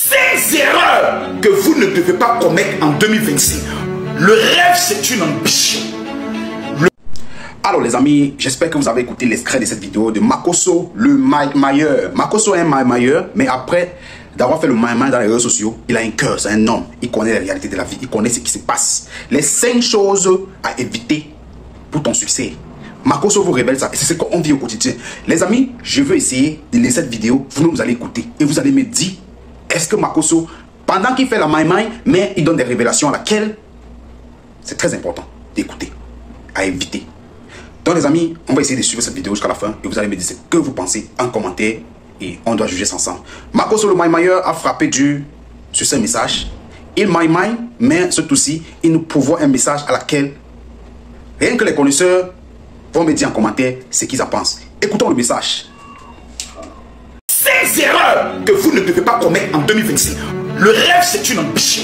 5 erreurs que vous ne devez pas commettre en 2026. Le rêve, c'est une ambition. Alors les amis, j'espère que vous avez écouté l'extrait de cette vidéo de Makosso, le mailleur. Makosso est un mailleur, mais après d'avoir fait le mailleur dans les réseaux sociaux, il a un cœur, c'est un homme. Il connaît la réalité de la vie, il connaît ce qui se passe. Les 5 choses à éviter pour ton succès. Makosso vous révèle ça et c'est ce qu'on vit au quotidien. Les amis, je veux essayer de laisser cette vidéo, vous allez écouter et vous allez me dire, est-ce que Makosso, pendant qu'il fait la maille, mais il donne des révélations à laquelle c'est très important d'écouter, à éviter. Donc les amis, on va essayer de suivre cette vidéo jusqu'à la fin et vous allez me dire ce que vous pensez en commentaire et on doit juger ça ensemble. Makosso le mailleur a frappé dur sur ce message. Il maille, mais ce tout-ci, il nous pourvoit un message à laquelle rien que les connaisseurs vont me dire en commentaire ce qu'ils en pensent. Écoutons le message. 5 erreurs que vous ne devez pas commettre en 2026. Le rêve, c'est une ambition.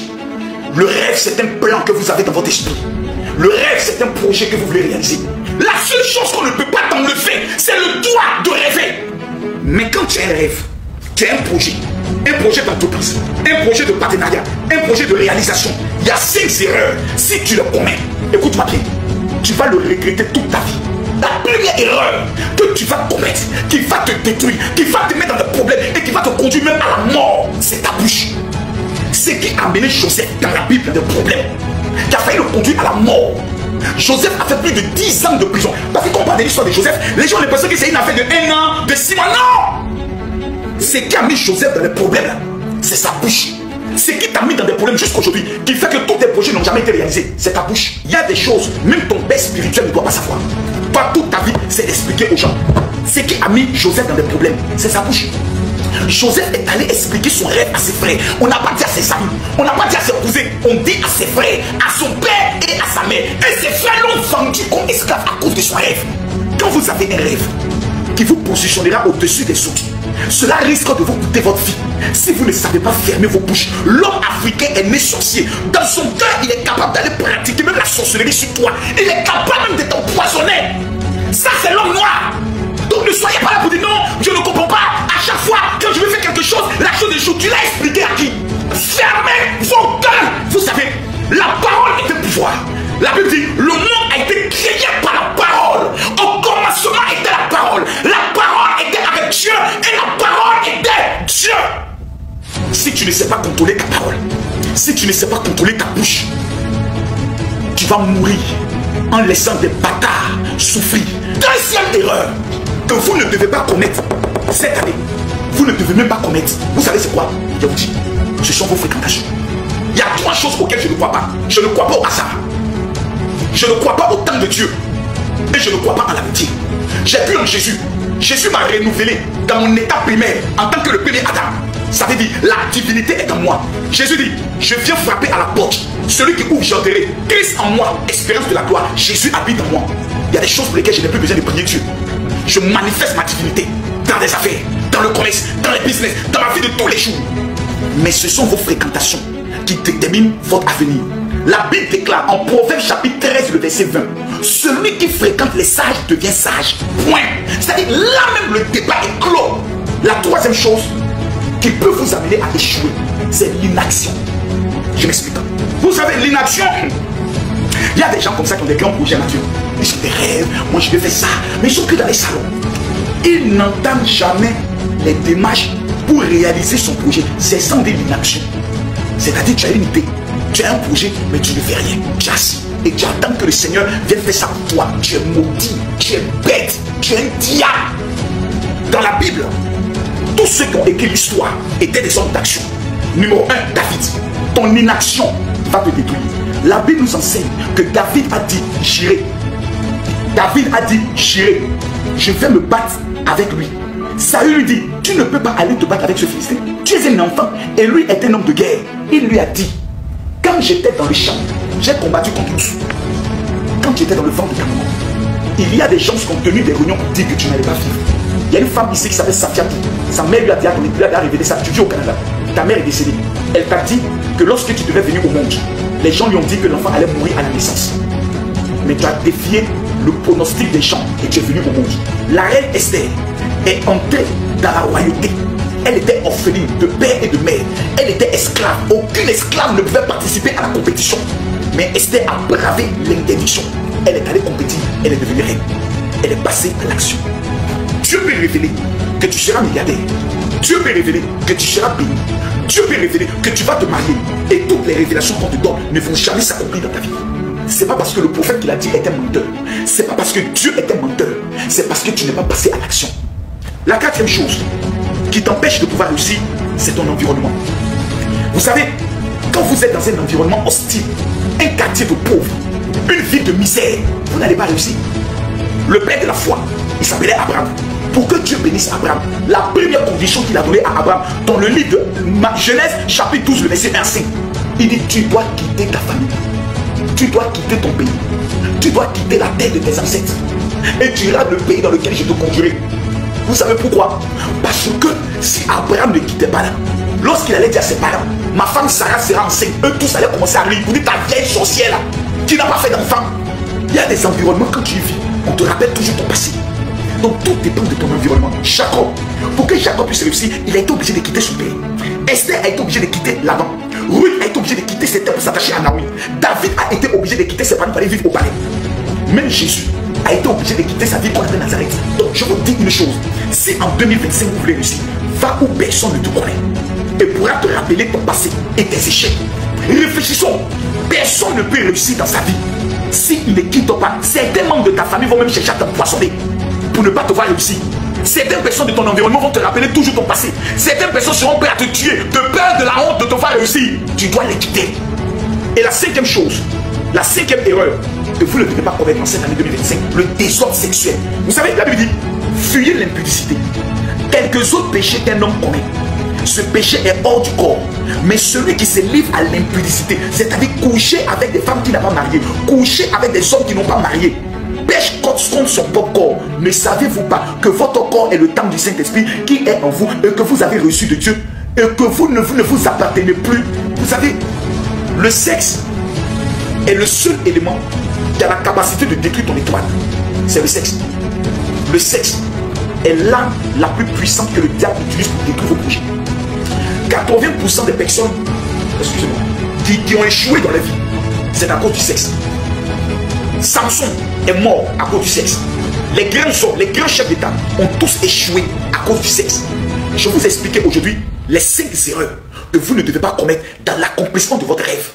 Le rêve, c'est un plan que vous avez dans votre esprit. Le rêve, c'est un projet que vous voulez réaliser. La seule chose qu'on ne peut pas t'enlever, c'est le droit de rêver. Mais quand tu as un rêve, tu as un projet d'entreprise, un projet de partenariat, un projet de réalisation, il y a 5 erreurs. Si tu le commets, écoute-moi bien, tu vas le regretter toute ta vie. La première erreur que tu vas commettre, qui va te détruire, qui va te mettre dans des problèmes et qui va te conduire même à la mort, c'est ta bouche. Ce qui a amené Joseph dans la Bible dans des problèmes, qui a failli le conduire à la mort. Joseph a fait plus de 10 ans de prison. Parce qu'on parle de l'histoire de Joseph, les gens ont l'impression que c'est une affaire de 1 an, de 6 mois. Non! Ce qui a mis Joseph dans les problèmes, c'est sa bouche. Ce qui t'a mis dans des problèmes jusqu'aujourd'hui, qui fait que tous tes projets n'ont jamais été réalisés, c'est ta bouche. Il y a des choses, même ton père spirituel ne doit pas savoir. Toi, toute ta vie, c'est d'expliquer aux gens. Ce qui a mis Joseph dans des problèmes, c'est sa bouche. Joseph est allé expliquer son rêve à ses frères. On n'a pas dit à ses amis, on n'a pas dit à ses cousins, on dit à ses frères, à son père et à sa mère. Et ses frères l'ont vendu comme esclave à cause de son rêve. Quand vous avez un rêve qui vous positionnera au-dessus des autres, cela risque de vous coûter votre vie. Si vous ne savez pas fermer vos bouches, l'homme africain est né sorcier. Dans son cœur, il est capable d'aller pratiquer même la sorcellerie sur toi. Il est capable même de t'empoisonner. Ça, c'est l'homme noir. Donc ne soyez pas là pour dire non, je ne comprends pas. À chaque fois, quand je veux faire quelque chose, la chose des jours, tu l'as expliqué à qui? Fermez vos gueules. Vous savez, la parole est un pouvoir. La Bible dit, le monde a été créé par la parole. Au commencement était la parole. La parole était avec Dieu et la parole était Dieu. Si tu ne sais pas contrôler ta parole, si tu ne sais pas contrôler ta bouche, tu vas mourir en laissant des bâtards souffrir. Deuxième erreur que vous ne devez pas commettre cette année, vous ne devez même pas commettre. Vous savez c'est quoi? Je vous dis, ce sont vos fréquentations. Il y a 3 choses auxquelles je ne crois pas. Je ne crois pas au hasard. Je ne crois pas au temps de Dieu. Et je ne crois pas en l'amitié. J'ai cru en Jésus. Jésus m'a renouvelé dans mon état primaire en tant que le premier Adam. Ça veut dire, la divinité est en moi. Jésus dit, je viens frapper à la porte. Celui qui ouvre, j'entrerai. Christ en moi, espérance de la gloire. Jésus habite en moi. Il y a des choses pour lesquelles je n'ai plus besoin de prier Dieu. Je manifeste ma divinité dans les affaires, dans le commerce, dans les business, dans ma vie de tous les jours. Mais ce sont vos fréquentations qui déterminent votre avenir. La Bible déclare en Proverbe chapitre 13, le verset 20, celui qui fréquente les sages devient sage. Point. C'est-à-dire, là même le débat est clos. La troisième chose qui peut vous amener à échouer, c'est l'inaction. Je m'explique. Vous savez, l'inaction, il y a des gens comme ça qui ont des grands projets nature. Ils ont des rêves, moi je vais faire ça, mais ils sont que dans les salons. Ils n'entament jamais les démarches pour réaliser son projet. C'est sans de l'inaction. C'est-à-dire, tu as une idée, tu as un projet, mais tu ne fais rien. Tu es assis et tu attends que le Seigneur vienne faire ça pour toi. Tu es maudit, tu es bête, tu es un diable. Dans la Bible, tous ceux qui ont écrit l'histoire étaient des hommes d'action. Numéro 1, David. Ton inaction va te détruire. La Bible nous enseigne que David a dit, j'irai. David a dit, j'irai. Je vais me battre avec lui. Saül lui dit, tu ne peux pas aller te battre avec ce Philistin. Tu es un enfant. Et lui est un homme de guerre. Il lui a dit, quand j'étais dans le champ, j'ai combattu contre tous. Quand j'étais dans le ventre de ta maman, il y a des gens qui ont tenu des réunions pour dire que tu n'allais pas vivre. Il y a une femme ici qui s'appelle Safiatou. Sa mère lui a dit, lui a révélé ça. Tu vis au Canada. Ta mère est décédée. Elle t'a dit que lorsque tu devais venir au monde, les gens lui ont dit que l'enfant allait mourir à la naissance. Mais tu as défié le pronostic des gens et tu es venu au monde. La reine Esther est entrée dans la royauté. Elle était orpheline de père et de mère. Elle était esclave. Aucune esclave ne pouvait participer à la compétition. Mais Esther a bravé l'interdiction. Elle est allée compétir, elle est devenue reine. Elle est passée à l'action. Dieu peut révéler que tu seras milliardaire. Dieu peut révéler que tu seras béni. Dieu peut révéler que tu vas te marier. Et toutes les révélations qu'on te donne ne vont jamais s'accomplir dans ta vie. C'est pas parce que le prophète qui l'a dit est un menteur. C'est pas parce que Dieu est un menteur. C'est parce que tu n'es pas passé à l'action. La quatrième chose qui t'empêche de pouvoir réussir, c'est ton environnement. Vous savez, quand vous êtes dans un environnement hostile, un quartier de pauvres, une ville de misère, vous n'allez pas réussir. Le père de la foi, il s'appelait Abraham. Pour que Dieu bénisse Abraham, la première condition qu'il a donnée à Abraham, dans le livre de Genèse, chapitre 12, le verset 1 à 5, il dit, tu dois quitter ta famille. Tu dois quitter ton pays. Tu dois quitter la terre de tes ancêtres. Et tu iras le pays dans lequel je te conduirai. Vous savez pourquoi? Parce que si Abraham ne quittait pas là, lorsqu'il allait dire à ses parents, ma femme Sarah sera enceinte, eux tous allaient commencer à rire. Vous dites ta vieille sorcière là, qui n'a pas fait d'enfant. Il y a des environnements quand tu y vis, on te rappelle toujours ton passé. Donc tout dépend de ton environnement. Jacob, pour que Jacob puisse réussir, il a été obligé de quitter son pays. Esther a été obligé de quitter Laban. Ruth a été obligé de quitter ses terres pour s'attacher à Naomi. David a été obligé de quitter ses parents pour aller vivre au palais. Même Jésus a été obligé de quitter sa vie pour aller à Nazareth. Donc je vous dis une chose, si en 2025 vous voulez réussir, va où personne ne te connaît et pourra te rappeler ton passé et tes échecs. Réfléchissons, personne ne peut réussir dans sa vie s'il ne quitte pas. Certains membres de ta famille vont même chercher à t'empoisonner pour ne pas te voir réussir. Certaines personnes de ton environnement vont te rappeler toujours ton passé. Certaines personnes seront prêtes à te tuer de peur de la honte de te voir réussir. Tu dois les quitter. Et la cinquième chose, la cinquième erreur que vous ne devez pas commettre en cette année 2025, le désordre sexuel. Vous savez, la Bible dit, fuyez l'impudicité. Quelques autres péchés qu'un homme commet, ce péché est hors du corps. Mais celui qui se livre à l'impudicité, c'est-à-dire coucher avec des femmes qui n'ont pas marié, coucher avec des hommes qui n'ont pas marié, pêche contre son propre corps. Ne savez-vous pas que votre corps est le temple du Saint-Esprit qui est en vous et que vous avez reçu de Dieu et que vous ne vous appartenez plus? Vous savez, le sexe est le seul élément qui a la capacité de détruire ton étoile. C'est le sexe. Le sexe est l'arme la plus puissante que le diable utilise pour détruire vos projets. 80% des personnes, excusez-moi, qui ont échoué dans la vie, c'est à cause du sexe. Samson est mort à cause du sexe. Les grands hommes, les grands chefs d'État ont tous échoué à cause du sexe. Je vais vous expliquer aujourd'hui les 5 erreurs que vous ne devez pas commettre dans l'accomplissement de votre rêve.